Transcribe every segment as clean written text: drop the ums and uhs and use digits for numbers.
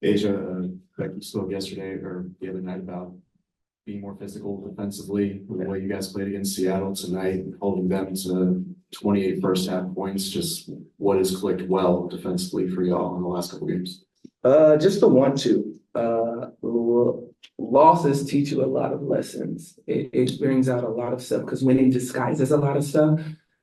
Asia, Becky spoke yesterday or the other night about being more physical defensively, the way you guys played against Seattle tonight, holding them to 28 first half points. Just what has clicked well defensively for y'all in the last couple games? Just the 1-2. Losses teach you a lot of lessons. It brings out a lot of stuff because winning disguises a lot of stuff.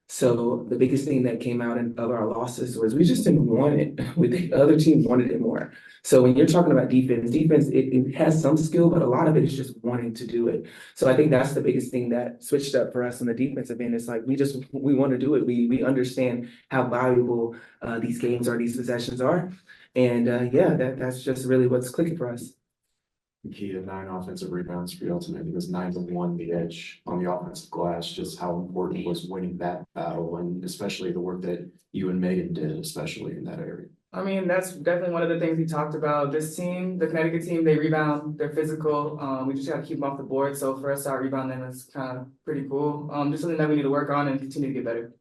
So the biggest thing that came out of our losses was we just didn't want it. The other team wanted it more. So when you're talking about defense, it has some skill, but a lot of it is just wanting to do it. So I think that's the biggest thing that switched up for us on the defensive end. It's like we want to do it. We understand how valuable these games are, these possessions are. And that's just really what's clicking for us. The key to 9 offensive rebounds for y'all tonight. It was 9-1 the edge on the offensive glass. Just how important was winning that battle, and especially the work that you and Megan did, especially in that area. I mean, that's definitely one of the things we talked about. This team, the Connecticut team, they rebound, they're physical. We just got to keep them off the board. So for us to out rebound them is kind of pretty cool. Just something that we need to work on and continue to get better.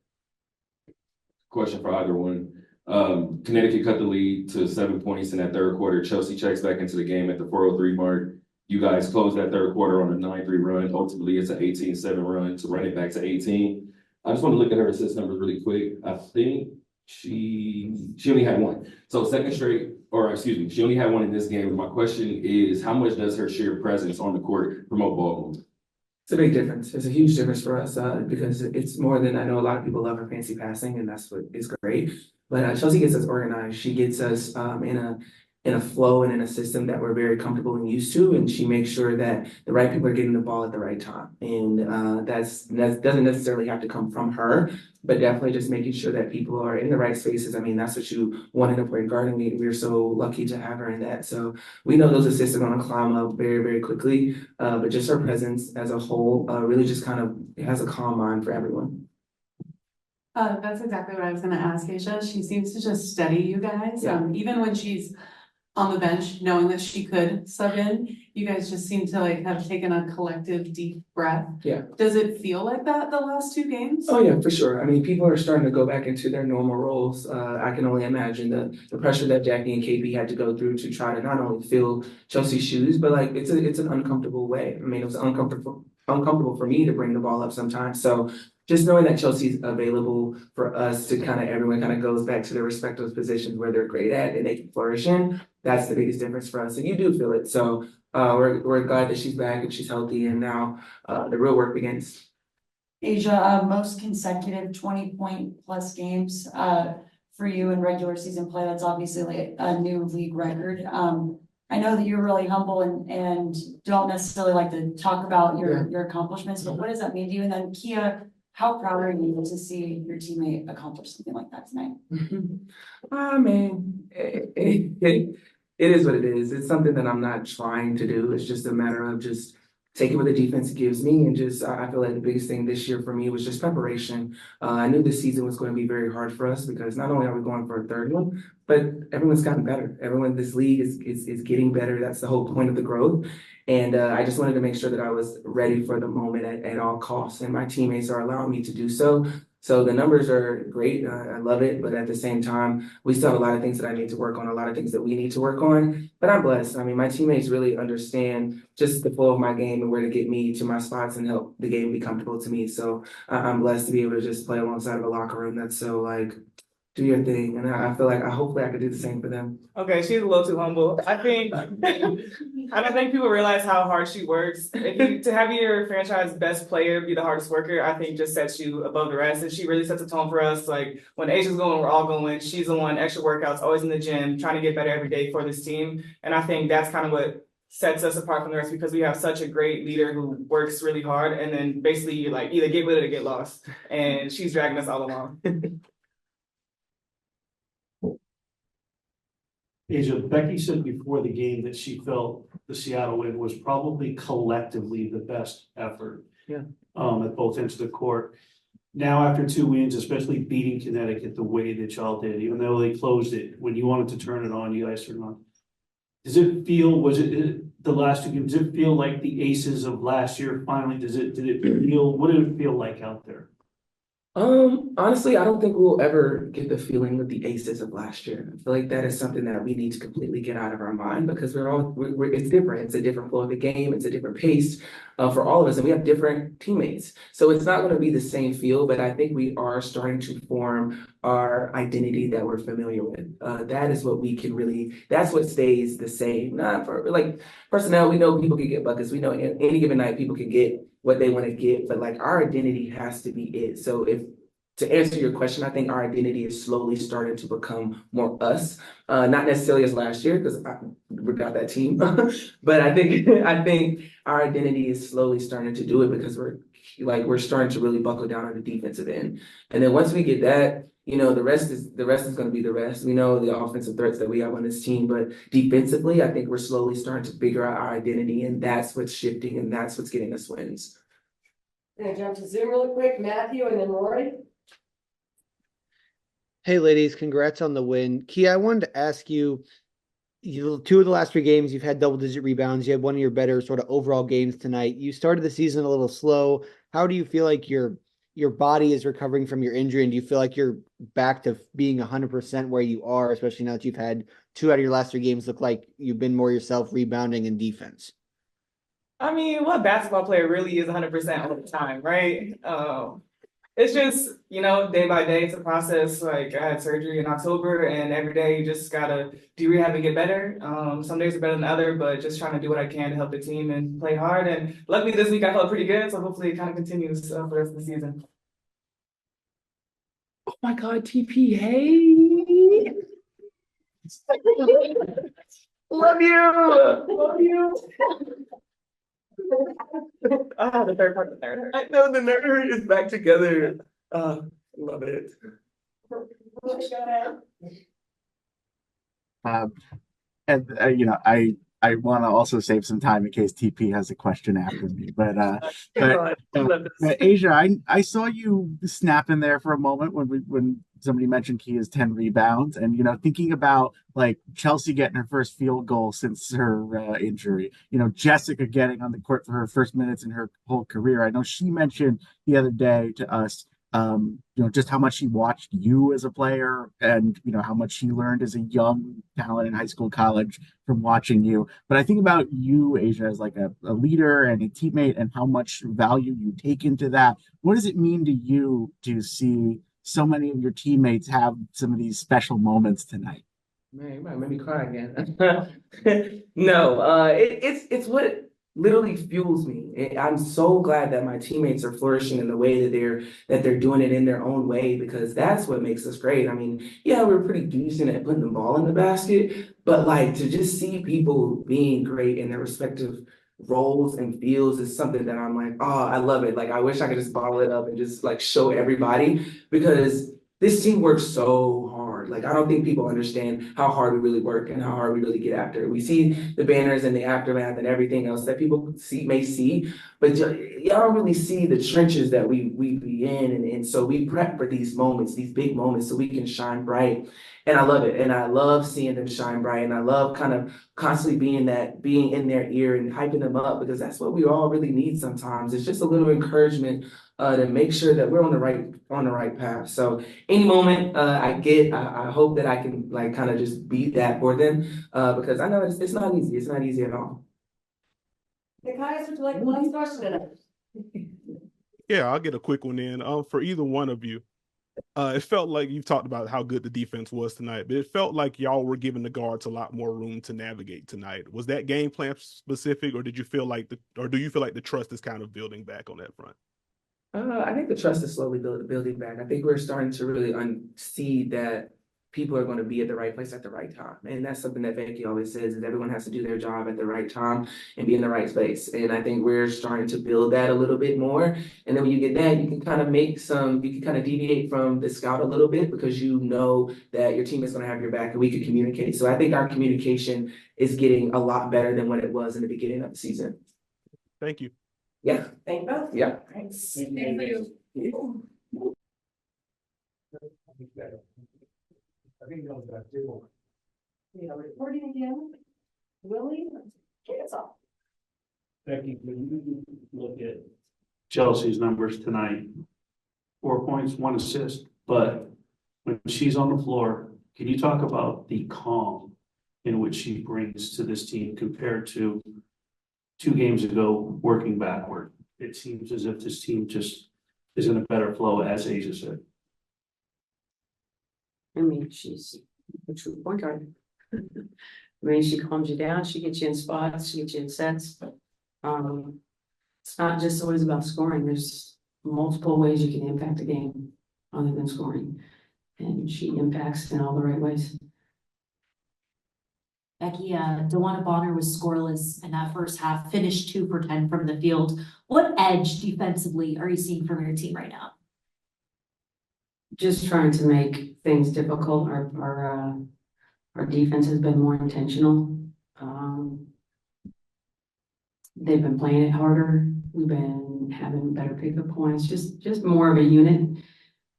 Question for either one. Connecticut cut the lead to 7 points in that third quarter. Chelsea checks back into the game at the 4:03 mark. You guys closed that third quarter on a 9-3 run. Ultimately, it's an 18-7 run to run it back to 18. I just want to look at her assist numbers really quick. I think she only had one. So she only had one in this game. My question is, how much does her sheer presence on the court promote ball movement? It's a big difference. It's a huge difference for us because it's more than, I know a lot of people love her fancy passing, and that's what is great. But Chelsea gets us organized. She gets us in a flow and in a system that we're very comfortable and used to, and she makes sure that the right people are getting the ball at the right time. And that doesn't necessarily have to come from her, but definitely just making sure that people are in the right spaces. I mean, that's what you want in a point guard, and we're so lucky to have her in that. So we know those assists are going to climb up very, very quickly, but just her presence as a whole really just kind of has a calm mind for everyone. That's exactly what I was gonna ask, Asia. She seems to just steady you guys. Yeah. Even when she's on the bench, knowing that she could sub in, you guys just seem to like have taken a collective deep breath. Yeah. Does it feel like that the last 2 games? Oh yeah, for sure. I mean, people are starting to go back into their normal roles. I can only imagine the pressure that Jackie and KP had to go through to try to not only fill Chelsea's shoes, but like it's an uncomfortable way. I mean, it was uncomfortable for me to bring the ball up sometimes. So just knowing that Chelsea's available for us to everyone goes back to their respective positions where they're great at and they can flourish in, that's the biggest difference for us. And you do feel it. So we're glad that she's back and she's healthy, and now the real work begins. Asia, most consecutive 20-point plus games for you in regular season play. That's obviously like a new league record. I know that you're really humble and don't necessarily like to talk about your accomplishments, but what does that mean to you? And then Kia, how proud are you to see your teammate accomplish something like that tonight? I mean, it is what it is. It's something that I'm not trying to do. It's just a matter of just taking what the defense gives me, and just I feel like the biggest thing this year for me was just preparation. I knew this season was going to be very hard for us because not only are we going for a third one, but everyone's gotten better. Everyone in this league is getting better. That's the whole point of the growth. And I just wanted to make sure that I was ready for the moment at all costs, and my teammates are allowing me to do so. So the numbers are great. I love it. But at the same time, we still have a lot of things that I need to work on, a lot of things that we need to work on. But I'm blessed. I mean, my teammates really understand just the flow of my game and where to get me to my spots and help the game be comfortable to me. So I'm blessed to be able to just play alongside of a locker room that's so like, do your thing. And I feel like hopefully I could do the same for them. Okay, she's a little too humble. I don't think people realize how hard she works. To have your franchise best player be the hardest worker, I think just sets you above the rest. And she really sets a tone for us. Like when Asia's going, we're all going. She's the one, extra workouts, always in the gym, trying to get better every day for this team. And I think that's kind of what sets us apart from the rest, because we have such a great leader who works really hard. And then basically you like either get with it or get lost. And she's dragging us all along. Asia, Becky said before the game that she felt the Seattle win was probably collectively the best effort. Yeah. At both ends of the court. Now, after 2 wins, especially beating Connecticut the way that y'all did, even though they closed it, when you wanted to turn it on, you guys turned it on. Does it feel, the last 2 games, does it feel like the aces of last year finally, did it feel, what did it feel like out there? Honestly, I don't think we'll ever get the feeling of the aces of last year. I feel like that is something that we need to completely get out of our mind because it's different. It's a different flow of the game. It's a different pace for all of us, and we have different teammates. So it's not going to be the same feel, but I think we are starting to form our identity that we're familiar with. That is what we can really. That's what stays the same. Not for like personnel. We know people can get buckets. We know any given night people can get what they want to get, but like our identity has to be it. So if to answer your question, I think our identity is slowly starting to become more us. Not necessarily as last year because we got that team, but I think our identity is slowly starting to do it because we're starting to really buckle down on the defensive end. And then once we get that, the rest is going to be the rest. We know the offensive threats that we have on this team, but defensively, I think we're slowly starting to figure out our identity, and that's what's shifting, and that's what's getting us wins. Gonna jump to Zoom really quick, Matthew and then Rory. Hey, ladies, congrats on the win. Kia, I wanted to ask you, two of the last three games, you've had double-digit rebounds. You had one of your better sort of overall games tonight. You started the season a little slow. How do you feel like your body is recovering from your injury, and do you feel like you're back to being 100% where you are, especially now that you've had two out of your last three games look like you've been more yourself rebounding and defense? I mean, what basketball player really is 100% all the time, right? It's just, day by day, it's a process. Like I had surgery in October and every day you just gotta do rehab and get better. Some days are better than other, but just trying to do what I can to help the team and play hard. And luckily this week I felt pretty good. So hopefully it kind of continues for the rest of the season. Oh my God, TP, hey. Love you. Love you. The third part, the third. I know the nerd is back together. Love it. And I want to also save some time in case TP has a question after me. But Asia, I saw you snap in there for a moment when somebody mentioned Kia's 10 rebounds, and thinking about like Chelsea getting her first field goal since her injury. Jessica getting on the court for her first minutes in her whole career. I know she mentioned the other day to us just how much she watched you as a player and, how much she learned as a young talent in high school, college from watching you. But I think about you, Asia, as like a leader and a teammate and how much value you take into that. What does it mean to you to see so many of your teammates have some of these special moments tonight? Man, you might make me cry again. No, it's what literally fuels me. I'm so glad that my teammates are flourishing in the way that they're doing it in their own way because that's what makes us great. I mean, yeah, we're pretty decent at putting the ball in the basket, but like to just see people being great in their respective roles and fields is something that I'm like, oh, I love it. Like I wish I could just bottle it up and just like show everybody because this team works so hard. Like I don't think people understand how hard we really work and how hard we really get after it. We see the banners and the aftermath and everything else that people may see, but y'all don't really see the trenches that we be in, and so we prep for these moments, these big moments, so we can shine bright. And I love it, and I love seeing them shine bright, and I love kind of constantly being in their ear and hyping them up because that's what we all really need sometimes. It's just a little encouragement to make sure that we're on the right path. So any moment I hope that I can like kind of just be that for them because I know it's not easy. It's not easy at all. Nikias, would you like the last question? Yeah, I'll get a quick one in. For either one of you, it felt like you've talked about how good the defense was tonight, but it felt like y'all were giving the guards a lot more room to navigate tonight. Was that game plan specific, or do you feel like the trust is kind of building back on that front? I think the trust is slowly building back. I think we're starting to really see that people are going to be at the right place at the right time. And that's something that Becky always says is everyone has to do their job at the right time and be in the right space. And I think we're starting to build that a little bit more. And then when you get that, you can kind of deviate from the scout a little bit because you know that your team is going to have your back and we can communicate. So I think our communication is getting a lot better than what it was in the beginning of the season. Thank you. Yeah. Thank you both. Yeah. Thanks. Thank you. Recording again. Willie, kick us off. Becky, when you look at Chelsea's numbers tonight, 4 points, 1 assist, but when she's on the floor, can you talk about the calm in which she brings to this team compared to 2 games ago, working backward? It seems as if this team just is in a better flow, as Asia said. I mean, she's a true point guard. I mean, she calms you down, she gets you in spots, she gets you in sets. It's not just always about scoring, there's multiple ways you can impact a game other than scoring. And she impacts in all the right ways. Becky, DeWanna Bonner was scoreless in that first half, finished 2 for 10 from the field. What edge defensively are you seeing from your team right now? Just trying to make things difficult. Our defense has been more intentional. They've been playing it harder. We've been having better pickup points, just more of a unit.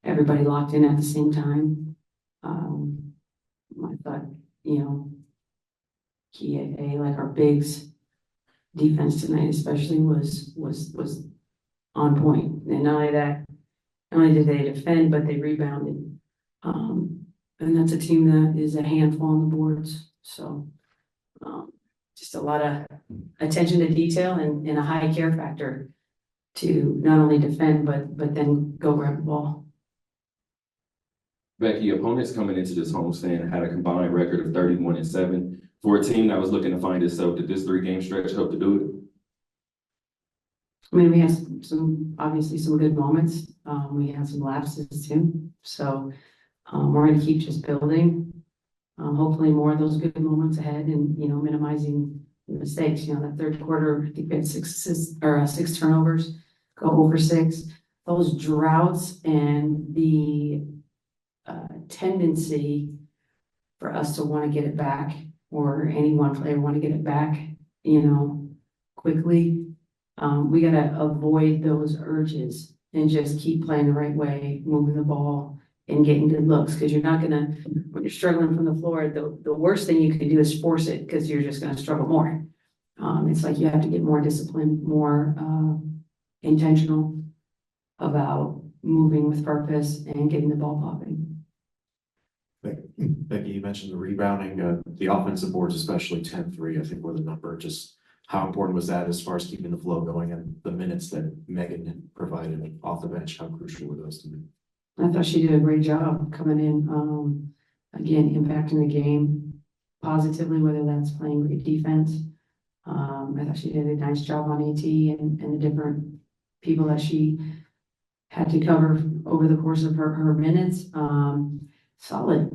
Everybody locked in at the same time. I thought, key like our bigs defense tonight especially was on point. And not only that, not only did they defend, but they rebounded. And that's a team that is a handful on the boards. So just a lot of attention to detail and a high care factor to not only defend, but then go grab the ball. Becky, opponents coming into this homestand had a combined record of 31-7. For a team that was looking to find itself, did this 3-game stretch help to do I mean, we had obviously some good moments. We had some lapses too. So we're going to keep just building. Hopefully more of those good moments ahead and, minimizing mistakes. That third quarter, I think we had 6 turnovers, go over 6. Those droughts and the tendency for us to want to get it back, or any one player want to get it back, quickly. We got to avoid those urges and just keep playing the right way, moving the ball and getting good looks. Because you're not gonna, when you're struggling from the floor, the worst thing you can do is force it, because you're just gonna struggle more. It's like you have to get more disciplined, more intentional about moving with purpose and getting the ball popping. Becky, you mentioned the rebounding, the offensive boards, especially 10-3, I think were the number. Just how important was that as far as keeping the flow going, and the minutes that Megan provided off the bench? How crucial were those to me? I thought she did a great job coming in, again, impacting the game positively, whether that's playing great defense. I thought she did a nice job on AT and the different people that she had to cover over the course of her minutes. Solid,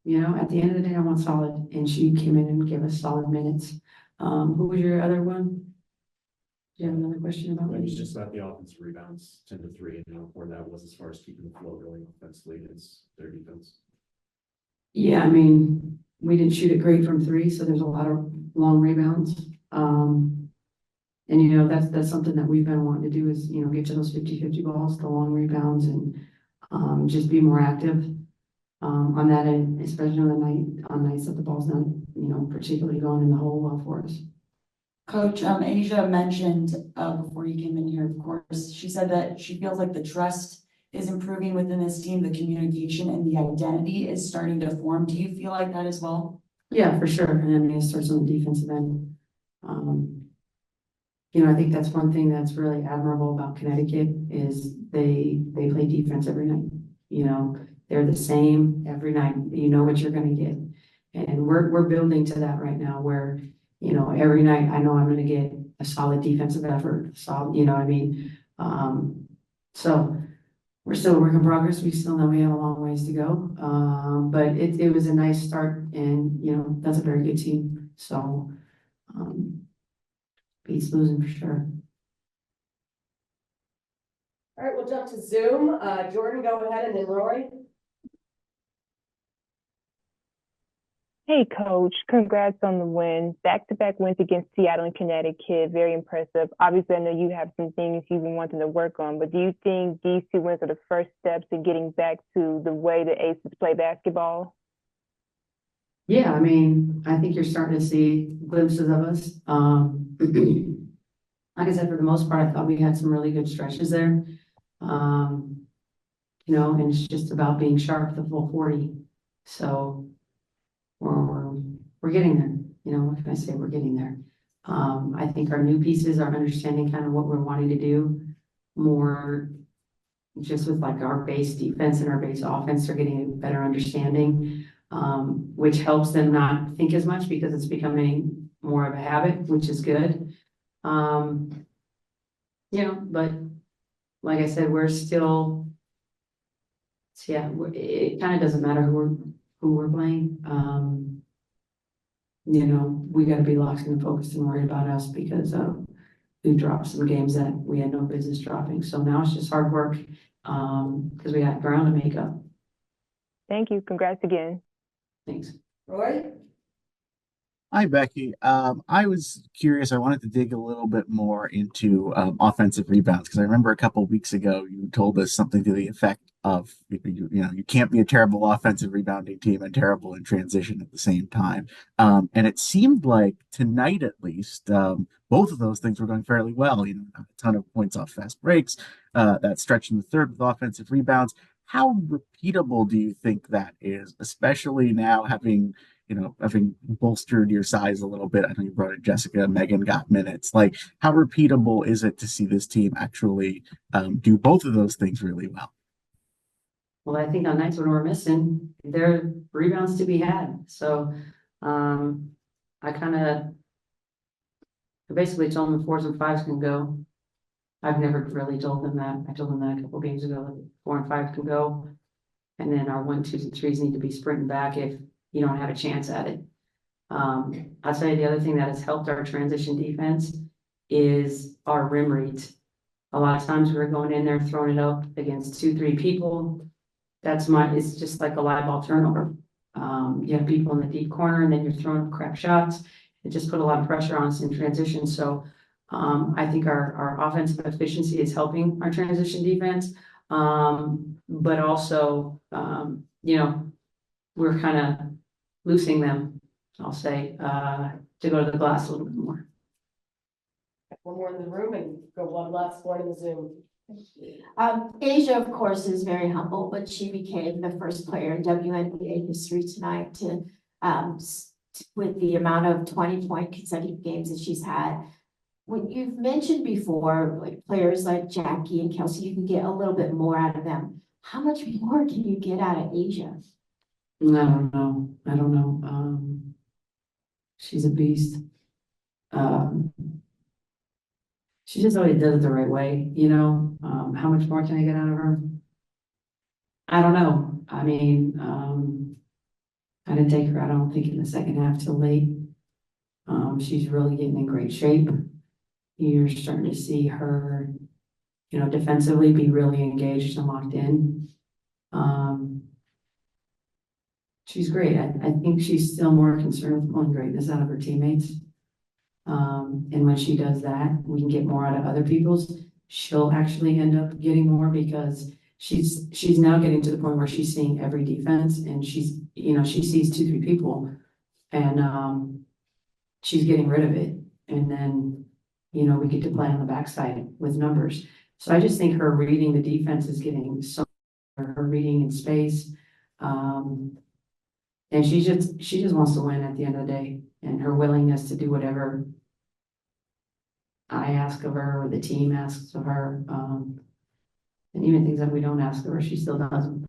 at the end of the day, I want solid, and she came in and gave us solid minutes. Who was your other one? Do you have another question about It was me? just about the offensive rebounds, 10-3, and how important that was as far as keeping the flow going offensively against their defense. Yeah, I mean, we didn't shoot it great from 3, so there's a lot of long rebounds. And that's something that we've been wanting to do is, get to those 50-50 balls, the long rebounds, and just be more active on that end, especially on nights that the ball's not, particularly going in the hole well for us. Coach, Asia mentioned, before you came in here, of course, she said that she feels like the trust is improving within this team, the communication and the identity is starting to form. Do you feel like that as well? Yeah, for sure. And I mean, it starts on the defensive end. I think that's one thing that's really admirable about Connecticut is they play defense every night. They're the same every night. You know what you're going to get. And we're building to that right now where, every night I know I'm going to get a solid defensive effort, solid, so we're still a work in progress. We still know we have a long ways to go. But it was a nice start, and, that's a very good team. So, beats losing for sure. All right, we'll jump to Zoom. Jordan, go ahead, and then Rory. Hey, Coach. Congrats on the win. Back-to-back wins against Seattle and Connecticut. Very impressive. Obviously, I know you have some things you've been wanting to work on, but do you think these 2 wins are the first steps in getting back to the way the Aces play basketball? Yeah, I mean, I think you're starting to see glimpses of us. Like I said, for the most part, I thought we had some really good stretches there. and it's just about being sharp the full 40. So we're getting there, what can I say? We're getting there. I think our new pieces are understanding kind of what we're wanting to do more just with like our base defense and our base offense, they're getting a better understanding, which helps them not think as much because it's becoming more of a habit, which is good. But like I said, we're still, it kind of doesn't matter who we're playing. We gotta be locked and focused and worried about us because we've dropped some games that we had no business dropping. So now it's just hard work because we got ground to make up. Thank you. Congrats again. Thanks. Roy? Hi, Becky. I was curious. I wanted to dig a little bit more into offensive rebounds because I remember a couple of weeks ago you told us something to the effect of you can't be a terrible offensive rebounding team and terrible in transition at the same time. And it seemed like tonight, at least, both of those things were going fairly well. A ton of points off fast breaks, that stretch in the third with offensive rebounds. How repeatable do you think that is, especially now having bolstered your size a little bit? I know you brought in Jessica, Megan got minutes. Like, how repeatable is it to see this team actually do both of those things really well? Well, I think on nights when we're missing, there are rebounds to be had. So I basically told them the 4s and 5s can go. I've never really told them that. I told them that a couple games ago, that 4 and 5 can go. And then our 1, 2s, and 3s need to be sprinting back if you don't have a chance at it. I'll tell you the other thing that has helped our transition defense is our rim reads. A lot of times we're going in there, throwing it up against 2, 3 people. It's just like a live ball turnover. You have people in the deep corner and then you're throwing up crap shots. It just put a lot of pressure on us in transition. So I think our offensive efficiency is helping our transition defense. But also, we're kind of loosening them, I'll say, to go to the glass a little bit more. One more in the room and go one last one in the Zoom. Asia, of course, is very humble, but she became the first player in WNBA history tonight to, with the amount of 20-point consecutive games that she's had. When you've mentioned before, like players like Jackie and Kelsey, you can get a little bit more out of them. How much more can you get out of Asia? I don't know. She's a beast. She just always does it the right way, how much more can I get out of her? I don't know. I mean, I didn't take her, I don't think, in the second half till late. She's really getting in great shape. You're starting to see her, defensively be really engaged and locked in. She's great. I think she's still more concerned with pulling greatness out of her teammates. And when she does that, we can get more out of other people's. She'll actually end up getting more because she's now getting to the point where she's seeing every defense and she sees 2, 3 people and she's getting rid of it. And then, we get to play on the backside with numbers. So I just think her reading the defense is getting her reading in space. And she just wants to win at the end of the day, and her willingness to do whatever I ask of her or the team asks of her, and even things that we don't ask of her, she still does them,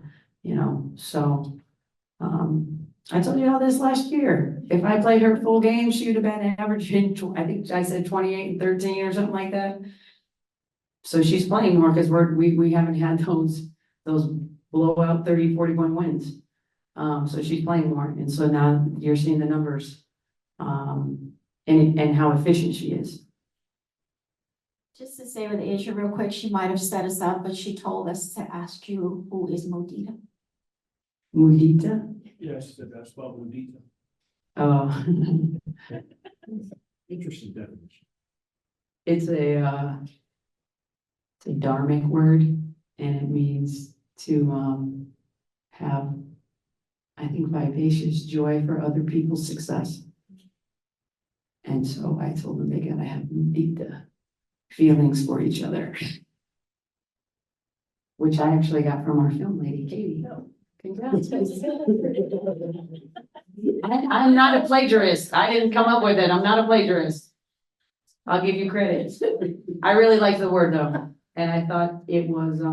So I told you all this last year. If I played her full game, she would have been averaging, I think I said 28 and 13 or something like that. So she's playing more because we haven't had those blowout 30, 40-point wins. So she's playing more. And so now you're seeing the numbers, and how efficient she is. Just to say with Asia real quick, she might have set us up, but she told us to ask you, who is Modita? Mudita? Yes, that's about Mudita. Oh. Interesting definition. It's a dharmic word, and it means to have, I think, vivacious joy for other people's success. And so I told them they gotta have deep feelings for each other. which I actually got from our film lady, Katie. Congrats. I'm not a plagiarist. I didn't come up with it. I'm not a plagiarist. I'll give you credit. I really like the word though. And I thought it was, I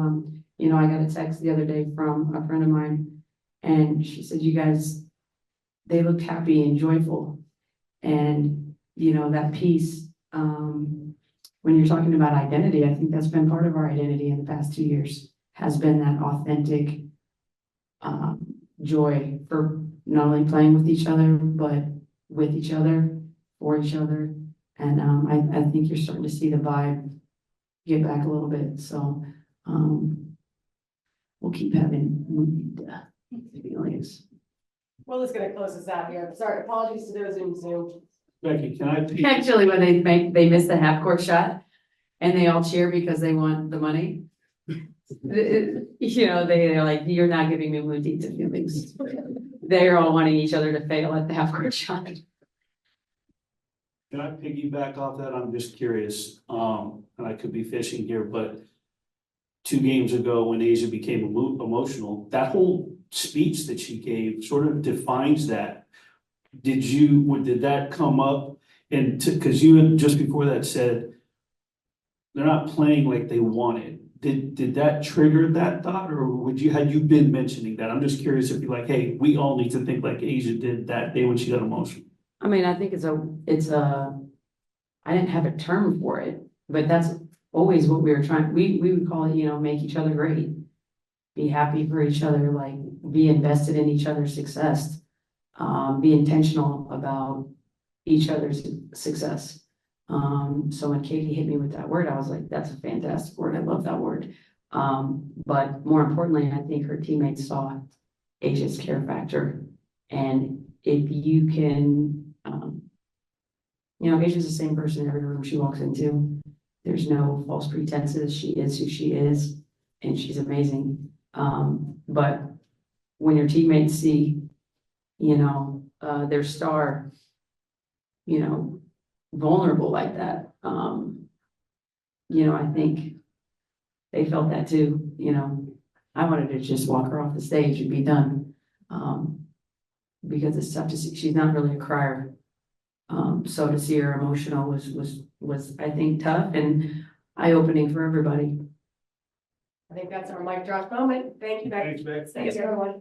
got a text the other day from a friend of mine and she said, you guys, they looked happy and joyful. And, that piece, when you're talking about identity, I think that's been part of our identity in the past 2 years, has been that authentic joy for not only playing with each other, but with each other, for each other. And I think you're starting to see the vibe get back a little bit. So we'll keep having feelings. Will is gonna close us out here. Sorry, apologies to those in Zoom. Becky, can I? Actually, when they miss the half court shot and they all cheer because they want the money. They're like, you're not giving me Mudita feelings. They're all wanting each other to fail at the half court shot. Can I piggyback off that? I'm just curious, and I could be fishing here, but 2 games ago when Asia became emotional, that whole speech that she gave sort of defines that. Did that come up? And because you had just before that said, they're not playing like they wanted. Did that trigger that thought, or had you been mentioning that? I'm just curious if you're like, hey, we all need to think like Asia did that day when she got emotional. I mean, I think I didn't have a term for it, but that's always what we were trying, we would call it, make each other great. Be happy for each other, like be invested in each other's success. Be intentional about each other's success. So when Katie hit me with that word, I was like, that's a fantastic word. I love that word. But more importantly, I think her teammates saw Asia's care factor. And if you can, Asia's the same person in every room she walks into. There's no false pretenses. She is who she is, and she's amazing. But when your teammates see, their star, vulnerable like that, I think they felt that too. I wanted to just walk her off the stage and be done, because it's tough to see. She's not really a crier. So to see her emotional was I think tough and eye-opening for everybody. I think that's our mic drop moment. Thank you, Becky. Thanks, Beck. Thanks, everyone.